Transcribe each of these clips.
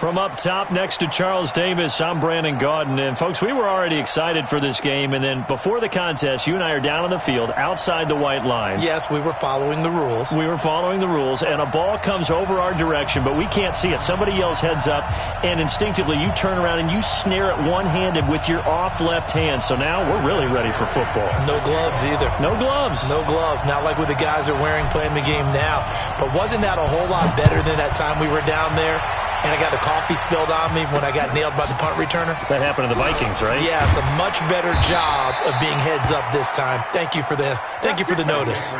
From up top next to Charles Davis, I'm Brandon Gaudin. And, folks, we were already excited for this game. And then before the contest, you and I are down on the field outside the white lines. Yes, we were following the rules. We were following the rules, and a ball comes over our direction, but we can't see it. Somebody yells heads up, and instinctively you turn around and you snare it one-handed with your off left hand. So now we're really ready for football. No gloves either. No gloves. No gloves. Not like what the guys are wearing playing the game now. But wasn't that a whole lot better than that time we were down there? And I got the coffee spilled on me when I got nailed by the punt returner. That happened to the Vikings, right? Yes, a much better job of being heads up this time. Thank you for the notice.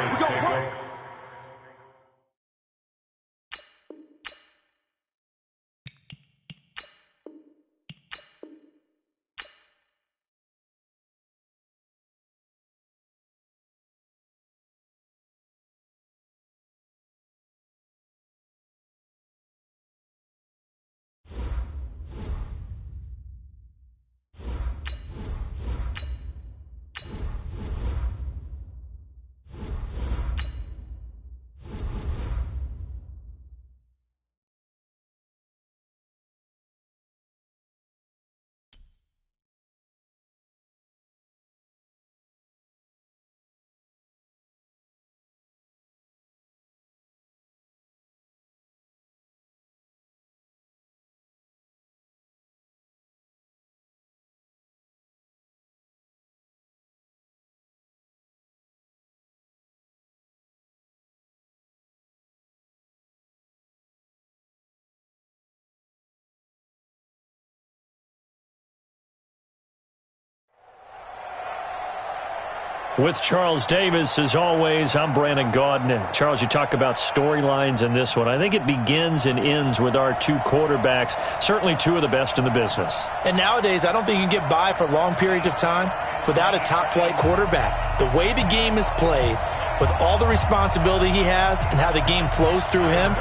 With Charles Davis, as always, I'm Brandon Gaudin. Charles, you talk about storylines in this one. I think it begins and ends with our two quarterbacks, certainly two of the best in the business. And nowadays, I don't think you can get by for long periods of time without a top-flight quarterback. The way the game is played, with all the responsibility he has and how the game flows through him,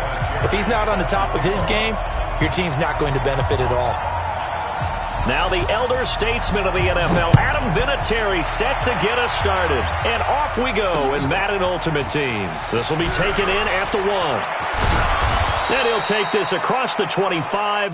if he's not on the top of his game, your team's not going to benefit at all. Now the elder statesman of the NFL, Adam Vinatieri, set to get us started. And off we go in Madden Ultimate Team. This will be taken in at the 1. And he'll take this across the 25.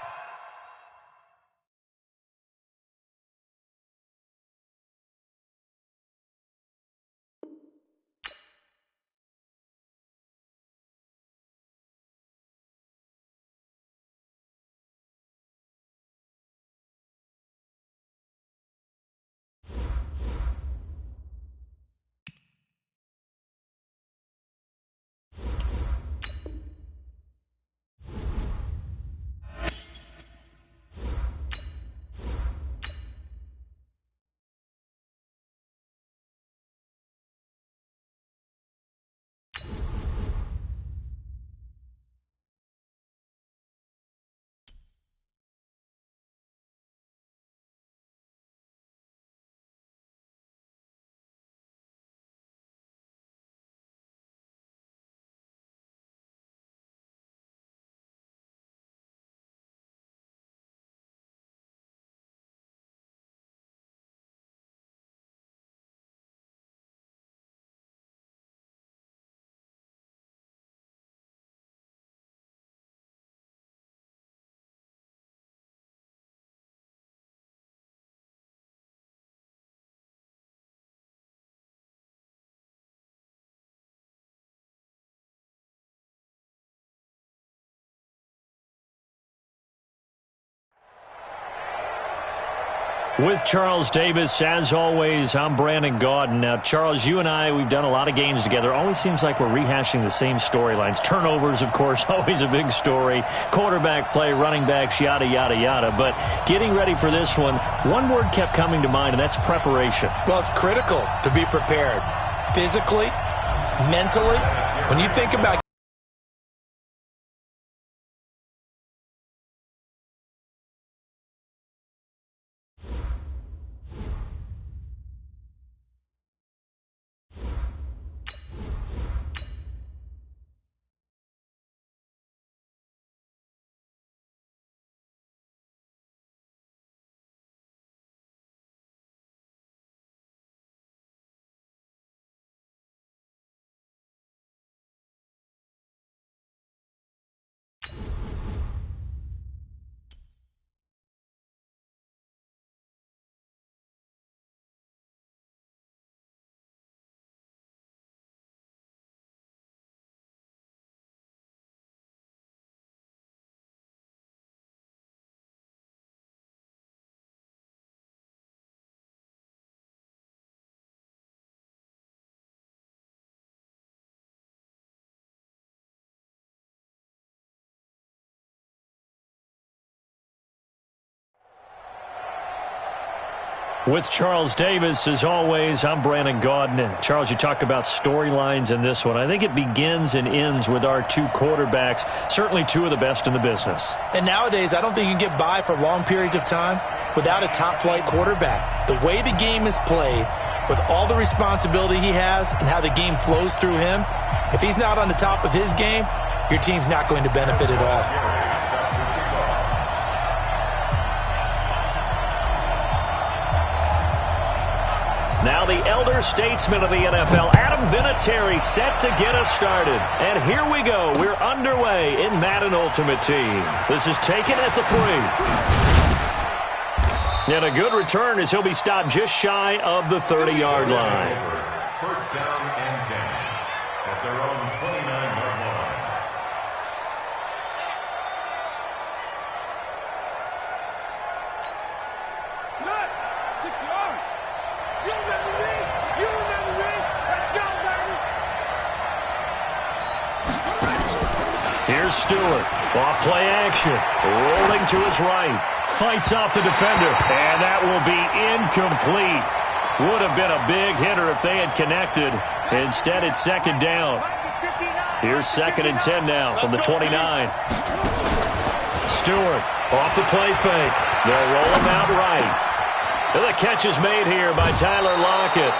With Charles Davis, as always, I'm Brandon Gaudin. Now, Charles, you and I, we've done a lot of games together. Always seems like we're rehashing the same storylines. Turnovers, of course, always a big story. Quarterback play, running backs, yada, yada, yada. But getting ready for this one word kept coming to mind, and that's preparation. Well, it's critical to be prepared physically, mentally. When you think about With Charles Davis, as always, I'm Brandon Gaudin. Charles, you talk about storylines in this one. I think it begins and ends with our two quarterbacks, certainly two of the best in the business. And nowadays, I don't think you can get by for long periods of time without a top-flight quarterback. The way the game is played, with all the responsibility he has and how the game flows through him, if he's not on the top of his game, your team's not going to benefit at all. Now the elder statesman of the NFL, Adam Vinatieri, set to get us started. And here we go. We're underway in Madden Ultimate Team. This is taken at the 3. And a good return as he'll be stopped just shy of the 30-yard line. First down and 10 at their own 29-yard line. Here's Stewart. Off play action. Rolling to his right. Fights off the defender. And that will be incomplete. Would have been a big hitter if they had connected. Instead, it's second down. Here's 2nd and 10 now from the 29. Stewart off the play fake. They'll roll him out right. And the catch is made here by Tyler Lockett.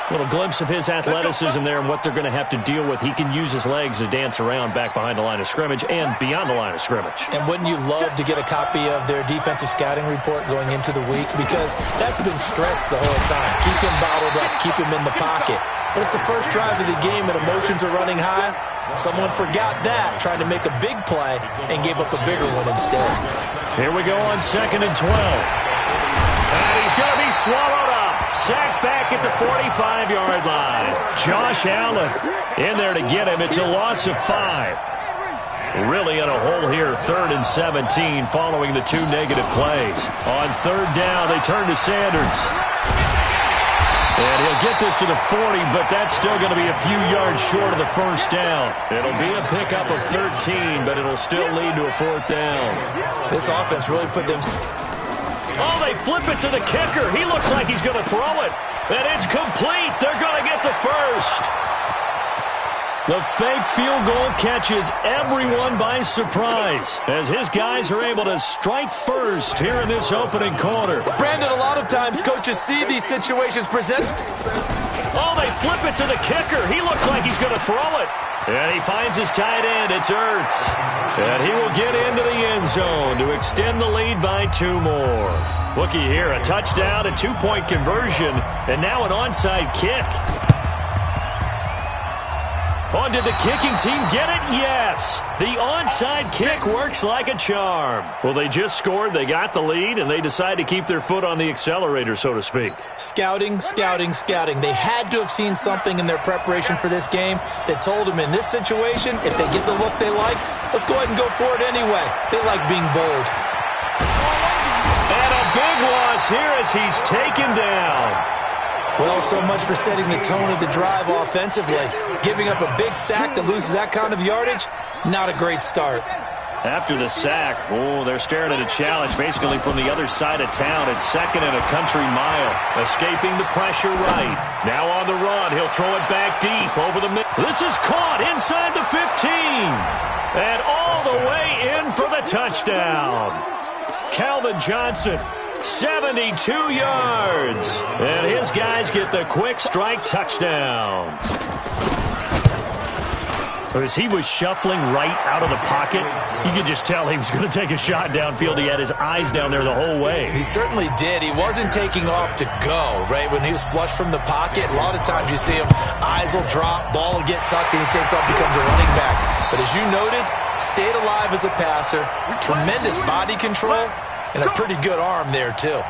A little glimpse of his athleticism there and what they're going to have to deal with. He can use his legs to dance around back behind the line of scrimmage and beyond the line of scrimmage. And wouldn't you love to get a copy of their defensive scouting report going into the week? Because that's been stressed the whole time. Keep him bottled up. Keep him in the pocket. But it's the first drive of the game and emotions are running high. Someone forgot that, trying to make a big play and gave up a bigger one instead. Here we go on 2nd and 12. And he's going to be swallowed up. Sacked back at the 45-yard line. Josh Allen in there to get him. It's a loss of 5. Really in a hole here, 3rd and 17 following the 2 negative plays. On 3rd down, they turn to Sanders. And he'll get this to the 40, but that's still going to be a few yards short of the first down. It'll be a pickup of 13, but it'll still lead to a 4th down. This offense really put them... Oh, they flip it to the kicker. He looks like he's going to throw it. And it's complete. They're going to get the first. The fake field goal catches everyone by surprise as his guys are able to strike first here in this opening quarter. Brandon, a lot of times coaches see these situations present. Oh, they flip it to the kicker. He looks like he's going to throw it. And he finds his tight end. It's Ertz. And he will get into the end zone to extend the lead by 2 more. Looky here, a touchdown, a 2-point conversion, and now an onside kick. Oh, did the kicking team get it? Yes. The onside kick works like a charm. Well, they just scored, they got the lead, and they decide to keep their foot on the accelerator, so to speak. Scouting, scouting, scouting. They had to have seen something in their preparation for this game that told them in this situation, if they get the look they like, let's go ahead and go for it anyway. They like being bold. And a big loss here as he's taken down. Well, so much for setting the tone of the drive offensively. Giving up a big sack that loses that kind of yardage, not a great start. After the sack, they're staring at a challenge basically from the other side of town. It's 2nd and a country mile. Escaping the pressure right. Now on the run, he'll throw it back deep over the middle. This is caught inside the 15. And all the way in for the touchdown. Calvin Johnson. 72 yards. And his guys get the quick strike touchdown. As he was shuffling right out of the pocket, you could just tell he was going to take a shot downfield. He had his eyes down there the whole way. He certainly did. He wasn't taking off to go, right? When he was flush from the pocket, a lot of times you see him, eyes will drop, ball will get tucked, and he takes off, becomes a running back. But as you noted, stayed alive as a passer, tremendous body control, and a pretty good arm there, too.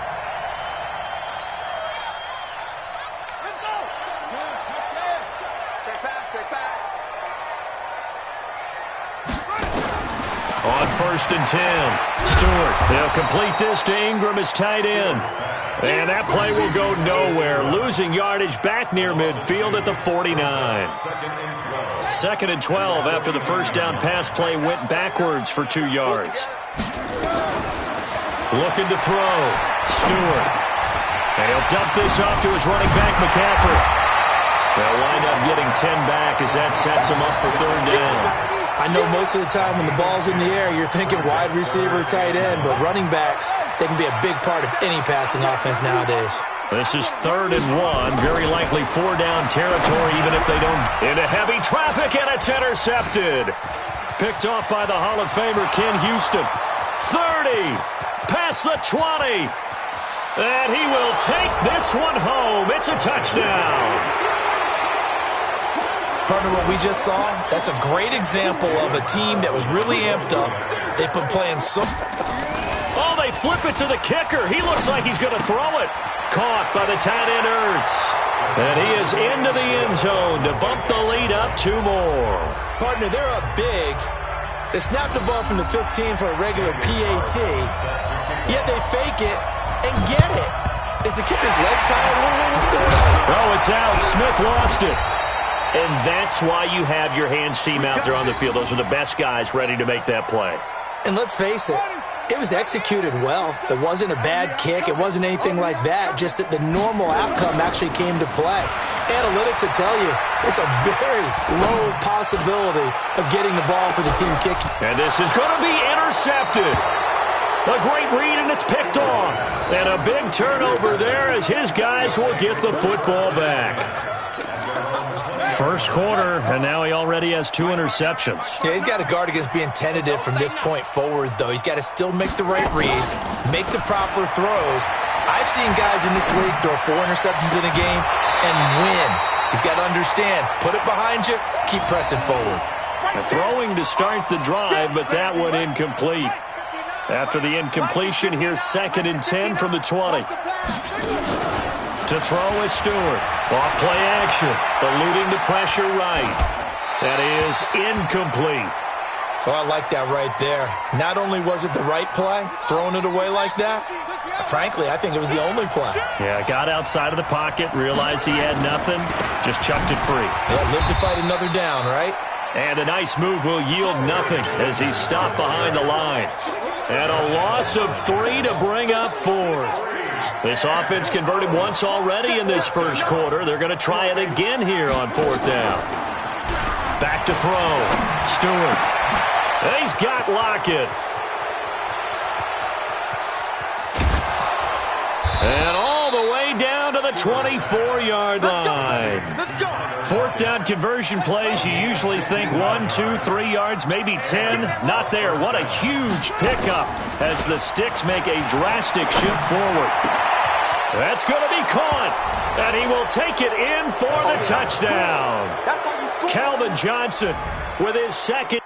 On 1st and 10, Stewart. They'll complete this to Ingram as tight end. And that play will go nowhere. Losing yardage back near midfield at the 49. 2nd and 12 after the first down pass play went backwards for 2 yards. Looking to throw. Stewart. And he'll dump this off to his running back, McCaffrey. They'll wind up getting 10 back as that sets him up for third down. I know most of the time when the ball's in the air, you're thinking wide receiver, tight end, but running backs, they can be a big part of any passing offense nowadays. This is 3rd and 1, very likely 4-down territory, even if they don't. Into heavy traffic, and it's intercepted. Picked off by the Hall of Famer, Ken Houston. 30, past the 20. And he will take this one home. It's a touchdown. Partner, what we just saw, that's a great example of a team that was really amped up. They've been playing so... Oh, they flip it to the kicker. He looks like he's going to throw it. Caught by the tight end, Ertz. And he is into the end zone to bump the lead up 2 more. Partner, they're up big. They snap the ball from the 15 for a regular PAT, yet they fake it and get it. Is the kicker's leg tied? What's going on? Oh, it's out. Smith lost it. And that's why you have your hands team out there on the field. Those are the best guys ready to make that play. And let's face it, it was executed well. It wasn't a bad kick. It wasn't anything like that, just that the normal outcome actually came to play. Analytics will tell you it's a very low possibility of getting the ball for the team kicking. And this is going to be intercepted. A great read, and it's picked off. And a big turnover there as his guys will get the football back. First quarter, and now he already has 2 interceptions. Yeah, he's got to guard against being tentative from this point forward, though. He's got to still make the right reads, make the proper throws. I've seen guys in this league throw 4 interceptions in a game and win. He's got to understand, put it behind you, keep pressing forward. Throwing to start the drive, but that one incomplete. After the incompletion, here's 2nd and 10 from the 20. To throw is Stewart. Off play action. Eluding the pressure right. That is incomplete. Oh, I like that right there. Not only was it the right play, throwing it away like that, frankly, I think it was the only play. Yeah, got outside of the pocket, realized he had nothing, just chucked it free. Yeah, live to fight another down, right? And a nice move will yield nothing as he's stopped behind the line. And a loss of 3 to bring up 4th. This offense converted once already in this first quarter. They're going to try it again here on 4th down. Back to throw. Stewart. He's got Lockett. And all the way down to the 24-yard line. 4th down conversion plays, you usually think 1, 2, 3 yards, maybe 10. Not there. What a huge pickup as the Sticks make a drastic shift forward. That's going to be caught, and he will take it in for the touchdown. Calvin Johnson with his 2nd.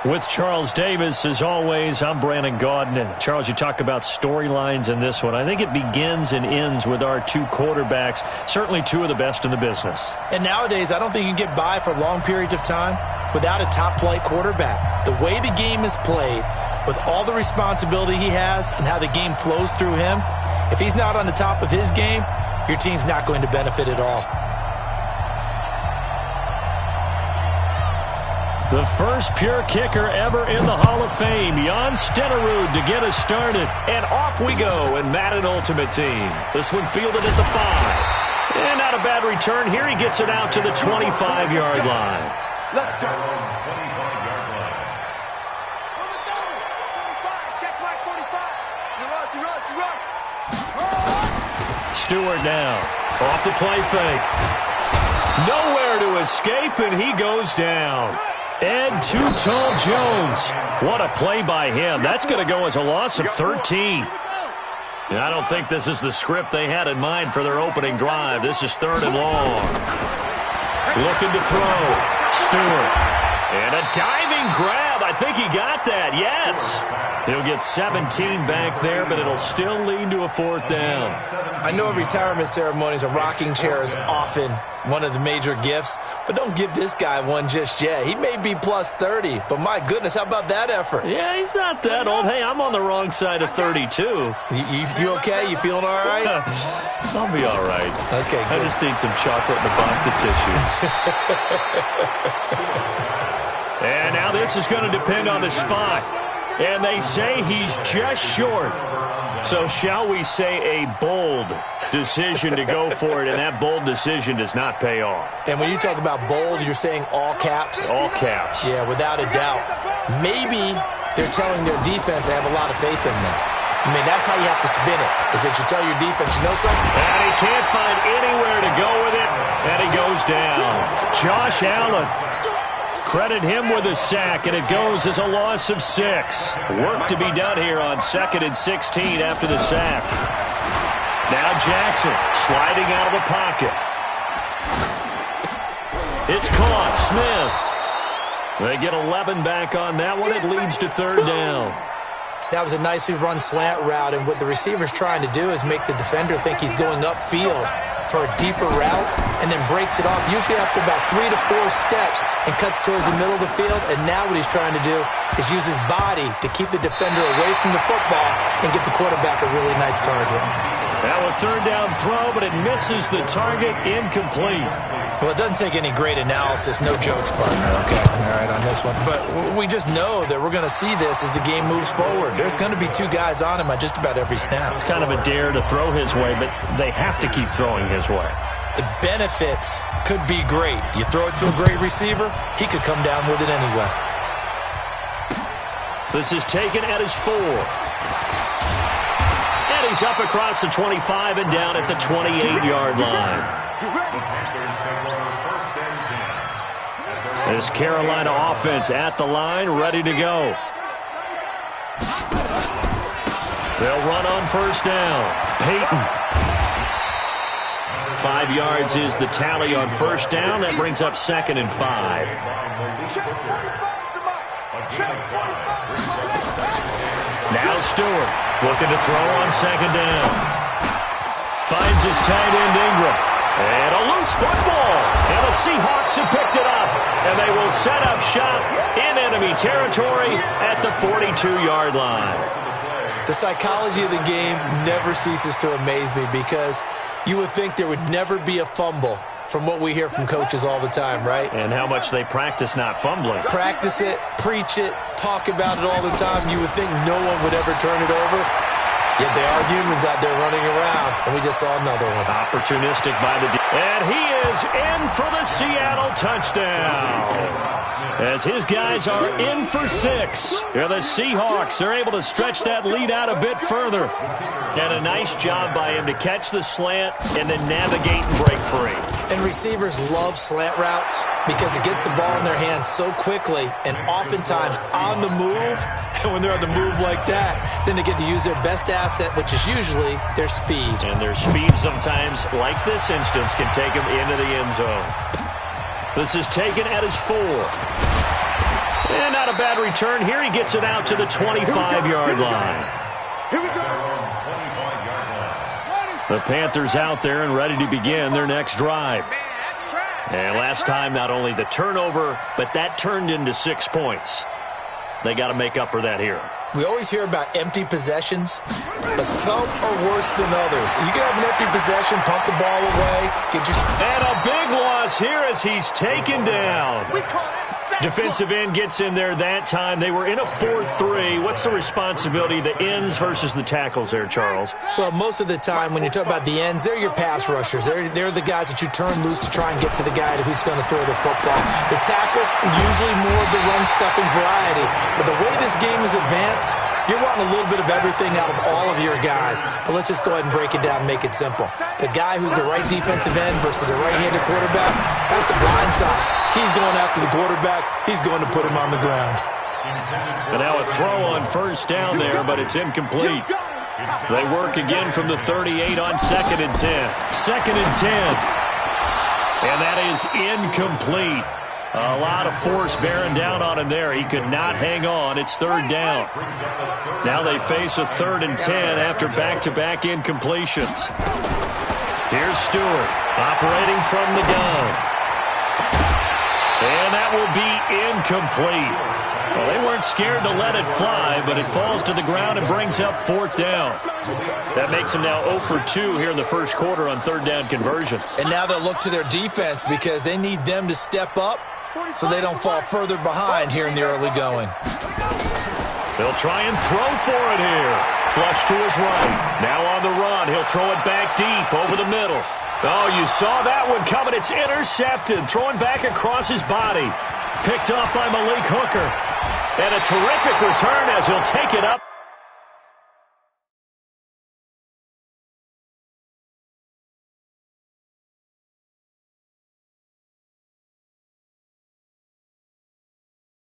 With Charles Davis, as always, I'm Brandon Gaudin. Charles, you talk about storylines in this one. I think it begins and ends with our two quarterbacks, certainly two of the best in the business. And nowadays, I don't think you can get by for long periods of time without a top-flight quarterback. The way the game is played, with all the responsibility he has and how the game flows through him, if he's not on the top of his game, your team's not going to benefit at all. The first pure kicker ever in the Hall of Fame, Jan Stenerud, to get us started. And off we go in Madden Ultimate Team. This one fielded at the 5. And not a bad return here. He gets it out to the 25-yard line. Let's go. 25-yard line. Check my 45. Stewart now. Off the play fake. Nowhere to escape, and he goes down. Ed Too Tall Jones. What a play by him. That's going to go as a loss of 13. And I don't think this is the script they had in mind for their opening drive. This is 3rd and long. Looking to throw. Stewart. And a diving grab. I think he got that. Yes. He'll get 17 back there, but it'll still lead to a 4th down. I know at retirement ceremonies, a rocking chair is often one of the major gifts, but don't give this guy one just yet. He may be plus 30, but my goodness, how about that effort? Yeah, he's not that old. Hey, I'm on the wrong side of 32. You okay? You feeling all right? I'll be all right. Okay, good. I just need some chocolate and a box of tissues. And now this is going to depend on the spot. And they say he's just short. So shall we say a bold decision to go for it, and that bold decision does not pay off. And when you talk about bold, you're saying all caps? All caps. Yeah, without a doubt. Maybe they're telling their defense they have a lot of faith in them. I mean, that's how you have to spin it, is that you tell your defense, you know something? And he can't find anywhere to go with it, and he goes down. Josh Allen. Credit him with a sack, and it goes as a loss of 6. Work to be done here on 2nd and 16 after the sack. Now Jackson sliding out of the pocket. It's caught. Smith. They get 11 back on that one. It leads to 3rd down. That was a nicely run slant route, and what the receiver's trying to do is make the defender think he's going upfield for a deeper route, and then breaks it off, usually after about 3 to 4 steps, and cuts towards the middle of the field. And now what he's trying to do is use his body to keep the defender away from the football and get the quarterback a really nice target. That was 3rd down throw, but it misses the target. Incomplete. Well, it doesn't take any great analysis. No jokes, partner, okay? All right, on this one. But we just know that we're going to see this as the game moves forward. There's going to be 2 guys on him at just about every snap. It's kind of a dare to throw his way, but they have to keep throwing his way. The benefits could be great. You throw it to a great receiver, he could come down with it anyway. This is taken at his 4. And he's up across the 25 and down at the 28-yard line. This Carolina offense at the line, ready to go. They'll run on 1st down. Peyton. 5 yards is the tally on 1st down. That brings up 2nd and 5. Now Stewart looking to throw on 2nd down. Finds his tight end Ingram. And a loose football. And the Seahawks have picked it up. And they will set up shop in enemy territory at the 42-yard line. The psychology of the game never ceases to amaze me, because you would think there would never be a fumble from what we hear from coaches all the time, right? And how much they practice not fumbling. Practice it, preach it, talk about it all the time. You would think no one would ever turn it over. Yet they are humans out there running around, and we just saw another one. Opportunistic by the and he is in for the Seattle touchdown. As his guys are in for 6. Here the Seahawks are able to stretch that lead out a bit further. And a nice job by him to catch the slant and then navigate and break free. And receivers love slant routes because it gets the ball in their hands so quickly and oftentimes on the move. And when they're on the move like that, then they get to use their best asset, which is usually their speed. And their speed sometimes, like this instance, can take them into the end zone. This is taken at his 4. And not a bad return here. He gets it out to the 25-yard line. Here we go. The Panthers out there and ready to begin their next drive. And last time, not only the turnover, but that turned into 6 points. They got to make up for that here. We always hear about empty possessions, but some are worse than others. You can have an empty possession, pump the ball away, get your... And a big loss here as he's taken down. We call that sack. Defensive end gets in there that time. They were in a 4-3. What's the responsibility, the ends versus the tackles there, Charles? Well, most of the time when you talk about the ends, they're your pass rushers. They're the guys that you turn loose to try and get to the guy who's going to throw the football. The tackles, usually more of the run-stuffing variety. But the way this game is advanced, you're wanting a little bit of everything out of all of your guys. But let's just go ahead and break it down and make it simple. The guy who's the right defensive end versus a right-handed quarterback, that's the blind side. He's going after the quarterback. He's going to put him on the ground. And now a throw on first down there, but it's incomplete. They work again from the 38 on 2nd and 10. 2nd and 10. And that is incomplete. A lot of force bearing down on him there. He could not hang on. It's 3rd down. Now they face a 3rd and 10 after back-to-back incompletions. Here's Stewart operating from the gun. And that will be incomplete. Well, they weren't scared to let it fly, but it falls to the ground and brings up 4th down. That makes them now 0 for 2 here in the first quarter on 3rd down conversions. And now they'll look to their defense because they need them to step up so they don't fall further behind here in the early going. They'll try and throw for it here. Flush to his right. Now on the run. He'll throw it back deep over the middle. Oh, you saw that one coming. It's intercepted. Throwing back across his body. Picked up by Malik Hooker. And a terrific return as he'll take it up.